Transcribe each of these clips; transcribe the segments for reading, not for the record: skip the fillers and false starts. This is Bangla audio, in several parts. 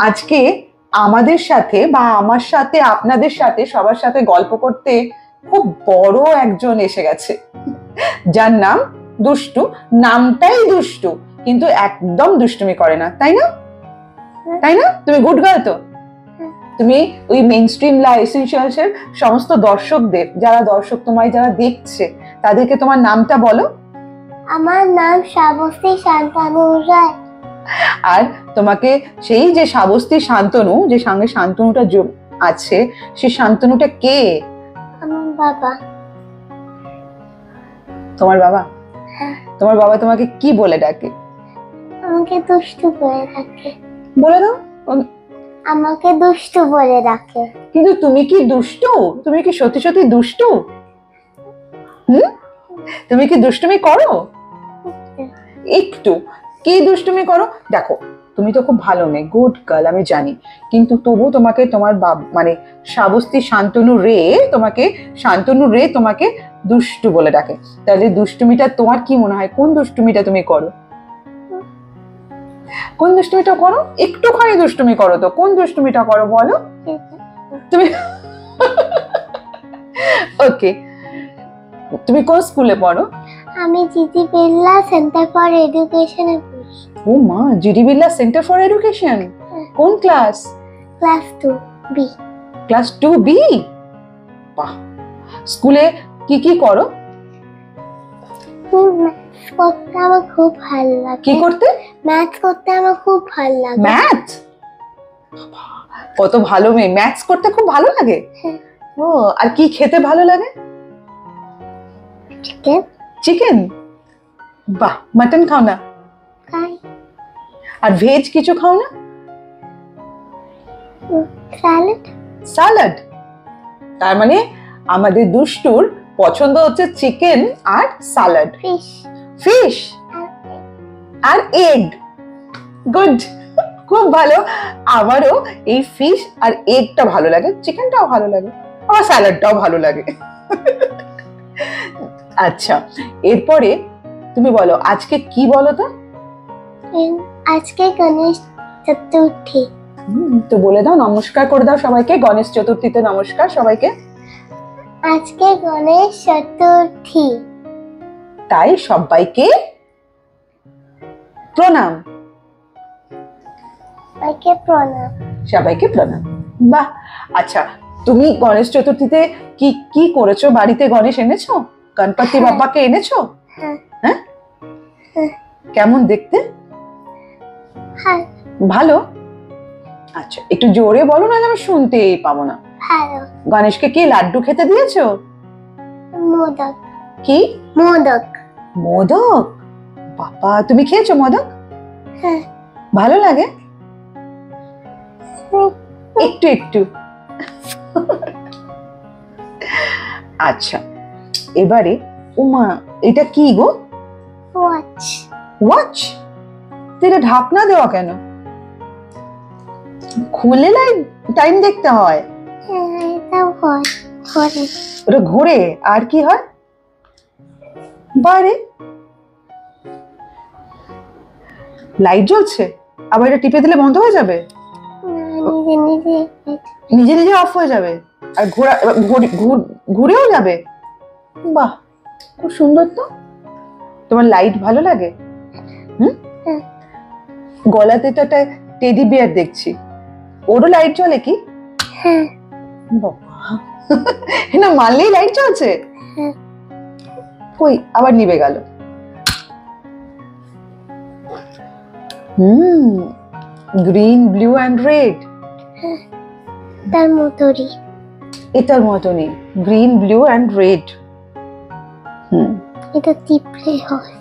আজকে আমাদের সাথে বা আমার সাথে আপনাদের সাথে সবার সাথে গল্প করতে খুব বড় একজন এসে গেছে, যার নাম দুষ্টু। নামটাই দুষ্টু, কিন্তু একদম দুষ্টুমি করে না, তাই না? তাই না? তুমি গুড গার্ল তো? তুমি ওই মেইনস্ট্রিম লাইফ এসেনশিয়ালস এর সমস্ত দর্শকদের, যারা দর্শক তোমায় যারা দেখছে, তাদেরকে তোমার নামটা বলো। আমার নাম শ্রাবস্তী শান্তনু রায়। আর তোমাকে সেই যে শ্রাবস্তী শান্তনু, যে সঙ্গে শান্তনুটা আছে, সেই শান্তনুটা কে? আমার বাবা। তোমার বাবা? হ্যাঁ। তোমার বাবা তোমাকে কি বলে ডাকে? আমাকে দুষ্টু বলে ডাকে। বলে দাও। আমাকে দুষ্টু বলে ডাকে। কিন্তু তুমি কি দুষ্টু? তুমি কি সত্যি সত্যি দুষ্টু? তুমি কি দুষ্টুমি করো? একটু। কি দুষ্টুমি করো? দেখো, তুমি তো খুব ভালো মেয়ে, গুড গার্ল, আমি জানি, কিন্তু তবু তোমাকে তোমার মানে শ্রাবস্তী শান্তনু রে তোমাকে দুষ্টু বলে ডাকে। তাহলে দুষ্টুমিটা তোমার কি মনে হয়, কোন দুষ্টুমিটা তুমি করো? কোন দুষ্টুমিটা করো? একটুখানি দুষ্টুমি করো তো, কোন দুষ্টুমিটা করো বলো তুমি? ওকে, তুমি কোন স্কুলে পড়ো? আমি জিজি বিড়লা সেন্টার ফর এডুকেশনে পড়ি। ও মা, GD Birla centre for education. কোন class? Class 2B। Class 2B? বাহ। স্কুলে কি কি করো? ম্যাথস করতে আমার খুব ভালো লাগে। কি করতে? ম্যাথস করতে আমার খুব ভালো লাগে। ম্যাথ? কত ভালো মেয়ে, ম্যাথস করতে খুব ভালো লাগে। ও, আর কি খেতে ভালো লাগে? চিকেন। চিকেন? বাহ। মাটন খাও না? খাই। আর ভেজ কিছু খাও না? স্যালাড। স্যালাড? তার মানে আমাদের দুষ্টুর পছন্দ হচ্ছে চিকেন আর স্যালাড। ফিশ। ফিশ আর এগ। গুড, খুব ভালো। আমারও এই ফিশ আর এগটা ভালো লাগে, চিকেনটাও ভালো লাগে, আর স্যালাডটাও ভালো লাগে। আচ্ছা, এরপরে তুমি বলো আজকে কি বলো তো? আজকে গণেশ চতুর্থী। তো বলে দাও, নমস্কার করে দাও সবাইকে, গণেশ চতুর্থীতে নমস্কার সবাইকে। আজকে গণেশ চতুর্থী, তাই সবাইকে প্রণাম। সবাইকে প্রণাম। সবাইকে প্রণাম। বাহ। আচ্ছা, তুমি গণেশ চতুর্থীতে কি কি করেছো? বাড়িতে গণেশ এনেছো? গণপতি বাপ্পাকে এনেছো? হ্যাঁ। কেমন দেখতে? হ্যাঁ। ভালো? আচ্ছা, একটু জোরে বলো, না আমি শুনতেই পাবো না। ভালো। গণেশকে কি লাড্ডু খেতে দিয়েছো? মোদক। কি? মোদক। মোদক? বাবা, তুমি খেয়েছো মোদক? হ্যাঁ। ভালো লাগে? একটু একটু। আচ্ছা, এবারে উমা, এটা কি গো? ওয়াচ। ওয়াচ? এটা ঢাকনা দেওয়া কেন? খুলে টাইম দেখতে হয়? এটা ঘোরে। ওটা ঘুরে, আর কি হয়? বাইরে লাইট জ্বলছে, আবার এটা টিপে দিলে বন্ধ হয়ে যাবে? নিজে নিজে অফ হয়ে যাবে, আর ঘুরেও যাবে? বাহ, খুব সুন্দর তো। তোমার লাইট ভালো লাগে? গলাতে তো একটা টেডি বিয়ার দেখছি, ওরও লাইট জ্বলে কি? না, মারলেই লাইট জ্বলছে? কই, আবার নিভে গেল। Green, blue and red. তার মতোই। এটার মতনই, গ্রিন, ব্লু অ্যান্ড রেড। এটা টিপলে হয়।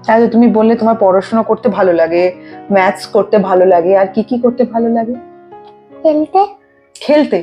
তাহলে তুমি বললে তোমার পড়াশোনা করতে ভালো লাগে, ম্যাথস করতে ভালো লাগে, আর কি কি করতে ভালো লাগে? খেলতে। খেলতে?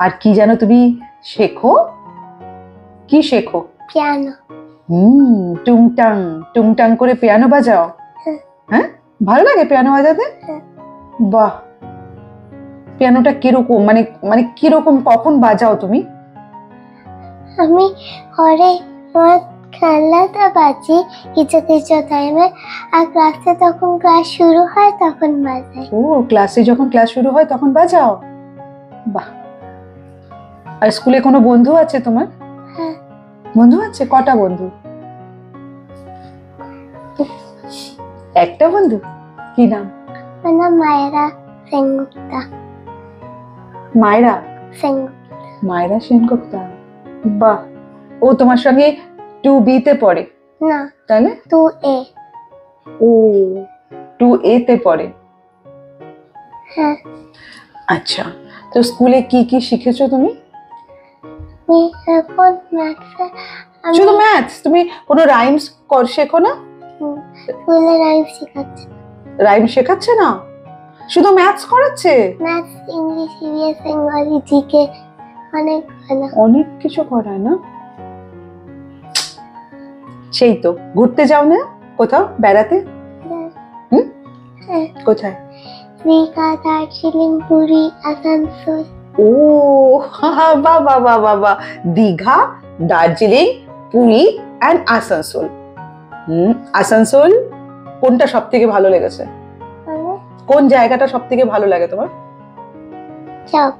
আর কি জানো তুমি শেখো? কি শেখো? পিয়ানো। টুংটাং টুংটাং করে পিয়ানো বাজাও? হ্যাঁ, ভালো লাগে পিয়ানো বাজাতে? বাহ। পিয়ানোটা কিরকম, মানে কিরকম, কখন বাজাও তুমি? আমি ঘরে আমার খেলাতে বাজি কিছু কিছু টাইমে, আর ক্লাসে তখন ক্লাস শুরু হয় তখন বাজাই। ও, ক্লাসে যখন ক্লাস শুরু হয় তখন বাজাও? বাহ। আর স্কুলে কোনো বন্ধু আছে তোমার? হ্যাঁ, বন্ধু আছে? কটা বন্ধু? একটা বন্ধু? কি নাম? মানে মায়েরা সেনগুপ্তা। মায়রা? সেনগুপ্তা। মায়রা সেনগুপ্তা। বাহ। ও তোমার সঙ্গে 2B তে পড়ে? না, তাহলে 2A। ও 2A তে পড়ে। হ্যাঁ, আচ্ছা, তো স্কুলে কি কি শিখেছো তুমি? আমি এখন ম্যাথে, শুধু ম্যাথস? তুমি কোনো রাইমস শেখো না? স্কুলে রাইম শেখাচ্ছে। রাইম শেখাচ্ছে না, শুধু ম্যাথস করাচ্ছে? Maths, English, EVS, Bengali, GK, অনেক ভালো। অনেক কিছু করায় না? সেই তো, ঘুরতে যাও না কোথাও বেড়াতে? হ্যাঁ, কোথায়? দীঘা, দার্জিলিং, পুরী, আসানসোল। ও বাহ বাহ বাহ বাহ বাহ। দীঘা, দার্জিলিং, পুরী এন্ড আসানসোল। আসানসোল কোনটা সব থেকে ভালো লেগেছে? কোন জায়গাটা সব থেকে ভালো লাগে তোমার? সব।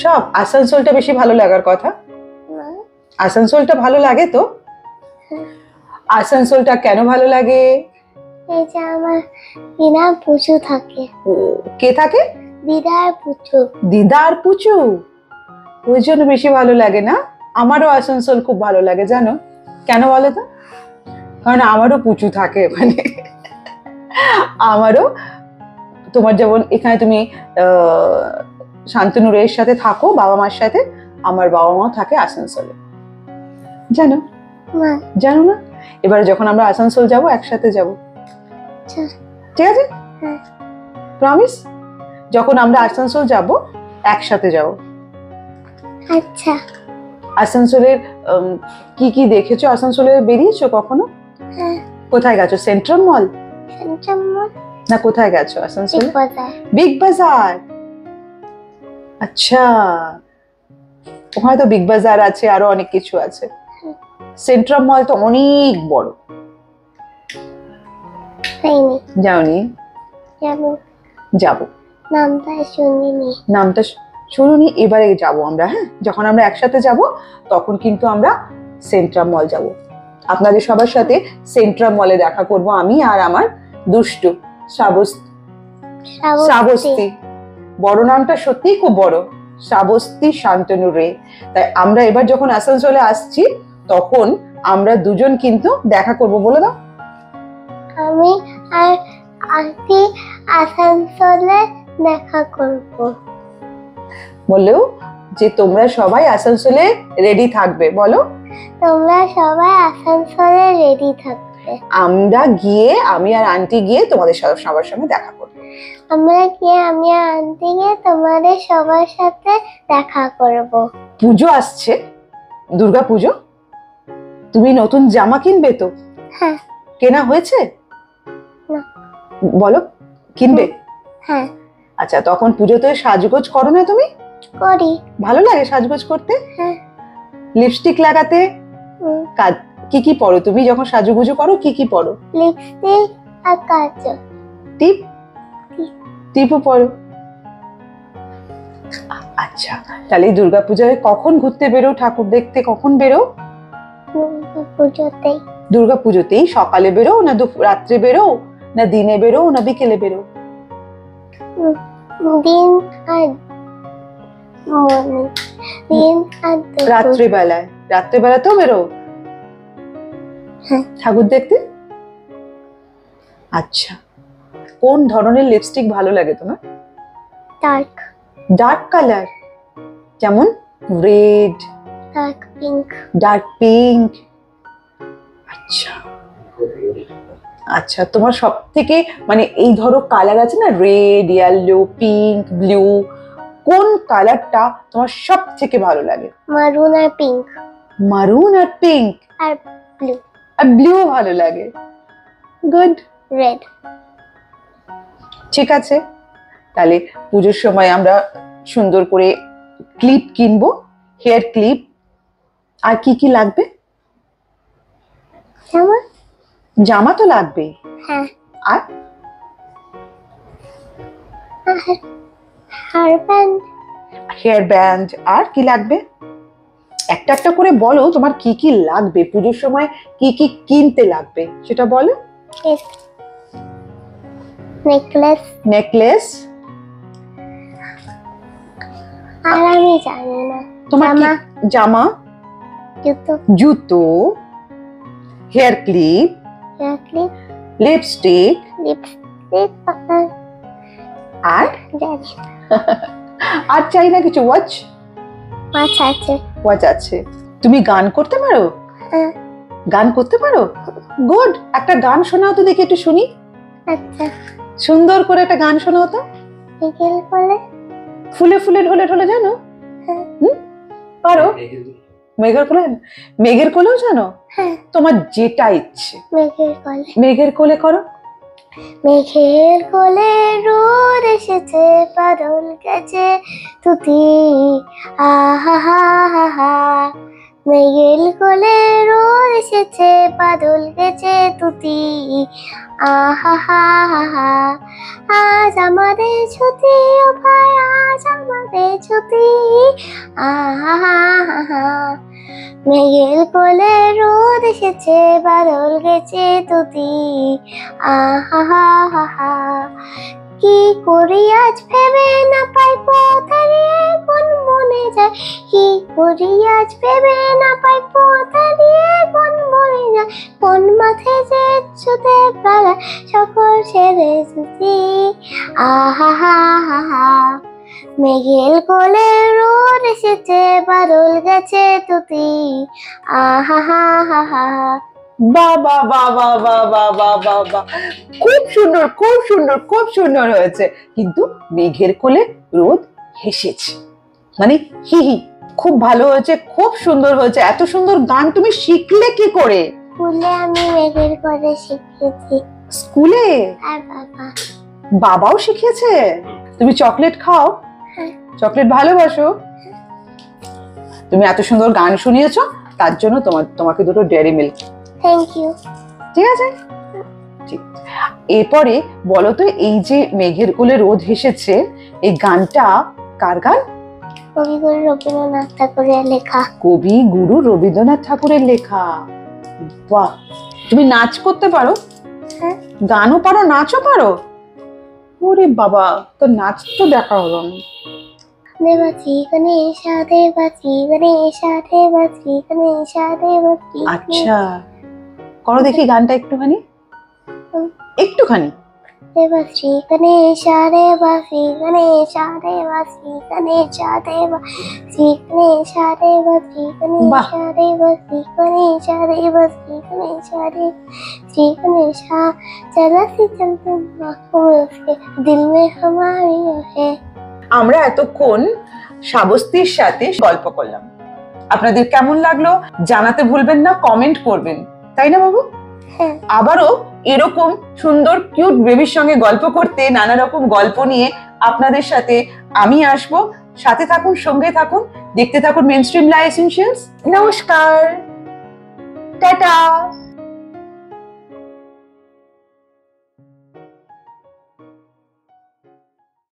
সব? আসানসোলটা বেশি ভালো লাগার কথা। আসানসোলটা ভালো লাগে তো? আসানসোলটা কেন ভালো লাগে? এই যে আমার দিদা পুচু থাকে। ও, কে থাকে? দিদা আর পুচু। দিদা আর পুচু, ওই জন্য বেশি ভালো লাগে না? আমারও আসানসোল খুব ভালো লাগে, জানো কেন বলো তো? কারণ আমারও পুচু থাকে ওখানে। আমারও, তোমার যেমন এখানে তুমি শান্তনুরের সাথে থাকো বাবা মার সাথে, আমার বাবা মাও থাকে আসানসোলে, জানো? জানো না? এবারে যখন আমরা আসানসোল যাব একসাথে যাব, ঠিক আছে? প্রমিস? যখন আমরা আসানসোল যাব একসাথে যাব। আচ্ছা। আসানসোলের কি কি দেখেছো? আসানসোলে বেরিয়েছো কখনো? হ্যাঁ। কোথায় গেছো? সেন্ট্রাল মল? সেন্ট্রাল মল না, কোথায় গেছো আসানসোলে? বিগ বাজার। বিগ বাজার। আচ্ছা, ওখানে তো বিগ বাজার আছে, আরো অনেক কিছু আছে। সেন্ট্রাল মল তো অনেক বড়। যাওনি? যাবো। নামটা শুনিনি। নামটা শুনুনি, এবারে যাব আমরা। হ্যাঁ, যখন আমরা একসাথে যাব তখন কিন্তু আমরা সেন্ট্রাল মল যাব। আপনাদের সবার সাথে সেন্ট্রাল মলে দেখা করব আমি আর আমার দুষ্টু শ্রাবস্তি। বড় নামটা সত্যিই খুব বড়, শ্রাবস্তি শান্তনু রে। তাই আমরা এবার যখন আসানসোলে আসছি তখন আমরা দুজন কিন্তু দেখা করব। বলে দাও। আমি আর আন্টি আসানসোলে দেখা করব। বললেও যে তোমরা সবাই আসানসোলে রেডি থাকবে। বলো, তোমরা সবাই আসানসোলে রেডি থাকবে। আমরা গিয়ে, আমি আর আন্টি গিয়ে তোমাদের সবার সঙ্গে দেখা করব। আমি আর আন্টি গিয়ে তোমাদের সবার সাথে দেখা করব। পুজো আসছে, দুর্গা পুজো। তুমি নতুন জামা কিনবে তো? হ্যাঁ। কেনা হয়েছে? না। বলো, কিনবে? হ্যাঁ। আচ্ছা, তখন পুজোতে সাজগোজ করো না তুমি? করি। ভালো লাগে সাজগোজ করতে? হ্যাঁ। লিপস্টিক লাগাতে? কি কি পরো তুমি যখন সাজুগুজু করো? কি কি পরো? লিপস্টিক আর কাজল। টিপও পরো? আচ্ছা, তাহলে দুর্গাপূজায় কখন ঘুরতে বেরো? ঠাকুর দেখতে কখন বেরো? পুজোতেই। দুর্গাপুজোতেই? সকালে বেরো না রাত্রে বেরো না দিনে বেরো না বিকেলে বেরো? দিন আর রাত্রিবেলায়? রাত্রিবেলাতেও বেরো ঠাকুর দেখতে? আচ্ছা, কোন ধরনের লিপস্টিক ভালো লাগে তোমার? ডার্ক কালার, যেমন রেড, ডার্ক পিঙ্ক। আচ্ছা আচ্ছা, তোমার সব থেকে মানে এই ধরো কালার আছে না, রেড, ইয়েলো, পিঙ্ক, ব্লু, কোন কালারটা তোমার সব থেকে ভালো লাগে? মারুন আর পিঙ্ক। মারুন আর পিঙ্ক আর ব্লু। আর ব্লু ভালো লাগে। গুড। রেড। ঠিক আছে, তাহলে পুজোর সময় আমরা সুন্দর করে ক্লিপ কিনবো, হেয়ার ক্লিপ। আর কি কি লাগবে? জামা। জামা তো লাগবে। হ্যাঁ। আর হেয়ার ব্যান্ড। Hair band. আর কি লাগবে? একটা একটা করে বলো, তোমার কি কি লাগবে, পুজোর সময় কি কি কিনতে লাগবে সেটা বলো। নেকলেস। নেকলেস। আর আমি জানি না। তোমার কি? জামা। জামা। জুতো। জুতো। Hair clip. Hair clip. Lipstick. Lipstick. আর জানি না। আর চাই না কিছু? ওয়াচ। ওয়াচ আছে। ওয়াচ আছে। তুমি গান করতে পারো? হ্যাঁ। গান করতে পারো? গুড। একটা গান শোনাও তো দেখি, একটু শুনি। আচ্ছা। সুন্দর করে একটা গান শোনাও তো। বিকেল বলে। ফুলে ফুলে ঢলে ঢলে জানো? হ্যাঁ। পারো? মেঘের কোলে। মেঘের কোলেও জানো? হ্যাঁ। তোমার যেটা ইচ্ছে। মেঘের কোলে। মেঘের কোলে করো। মেঘের কোলে রোদ এসেছে, বাদল গেছে তুতি, আহা হা হা হা। মেঘের কোলে রোদ এসেছে, বাদল গেছে তুতি, আহা হা হা হা। আজ আমাদের ছুটি ও ভাই, আজ আমাদের ছুটি, আহা হা হা হা। মেঘের কোলে রোদ এসেছে, বাদল গেছে তুতি, আহা হা হা হা। কি করি আজ ভেবে না পাই, পথ হারিয়ে কোন মনে যায়। কি করি আজ ভেবে না পাই, পথ হারিয়ে কোন মনে যায়। কোন মাঠে যে ছুটে বেড়ায় সকল ছেড়ে ছুটি, আহা হা হা হা। মেঘের কোলে রোদ এসেছে, বাদল গেছে তুতি, আহা হা হা হা। বাবা বাবা বাবা বাবা বা, খুব সুন্দর, খুব সুন্দর, খুব সুন্দর হয়েছে। কিন্তু মেঘের কোলে রোদ হেসেছে, মানে হি হি। খুব ভালো হয়েছে, খুব সুন্দর হয়েছে। এত সুন্দর গান তুমি শিখলে কি করে? স্কুলে আমি মেঘের কোলে শিখেছি। স্কুলে? আর বাবা। বাবাও শিখিয়েছে? তুমি চকলেট খাও? হ্যাঁ। চকলেট ভালোবাসো? তুমি এত সুন্দর গান শুনিয়েছো, তার জন্য তোমাকে দুটো ডেয়ারি মিল্ক। Thank you. ঠিক আছে, ঠিক। এরপরে বলো তো, এই যে মেঘের কোলে রোদ হেসেছে, এই গানটা কার গান? কবিগুরু রবীন্দ্রনাথ ঠাকুরের লেখা। কবি গুরু রবীন্দ্রনাথ ঠাকুরের লেখা। বাহ। তুমি নাচ করতে পারো? হ্যাঁ। গানও পারো, নাচও পারো? ওরে বাবা, তো নাচ তো দেখা হলো না। দেবাচি গণেশা, দেবাচি গণেশা, দেবাচি গণেশা, দেবাচি। আচ্ছা, করো দেখি গানটা একটুখানি, একটুখানি। দেবাচি গণেশা, দেবাচি গণেশা, দেবাচি গণেশা, দেবাচি গণেশা, দেবাচি গণেশা, দেবাচি গণেশা, দেবাচি গণেশা, देवाची गणेशा, चला सी चलते आँखों में उसके, दिल में हमारी है। আমরা এতক্ষণ শাবস্তীর সাথে গল্প করলাম। আপনাদের কেমন লাগলো জানাতে ভুলবেন না, কমেন্ট করবেন, তাই না বাবু? হ্যাঁ। আবারও এরকম সুন্দর কিউট বেবির সঙ্গে গল্প করতে, নানা রকম গল্প নিয়ে আপনাদের সাথে আমি আসবো। সাথে থাকুন, সঙ্গে থাকুন, দেখতে থাকুন মেনস্ট্রিম লাইফ এসেনশিয়ালস। নমস্কার, টাটা।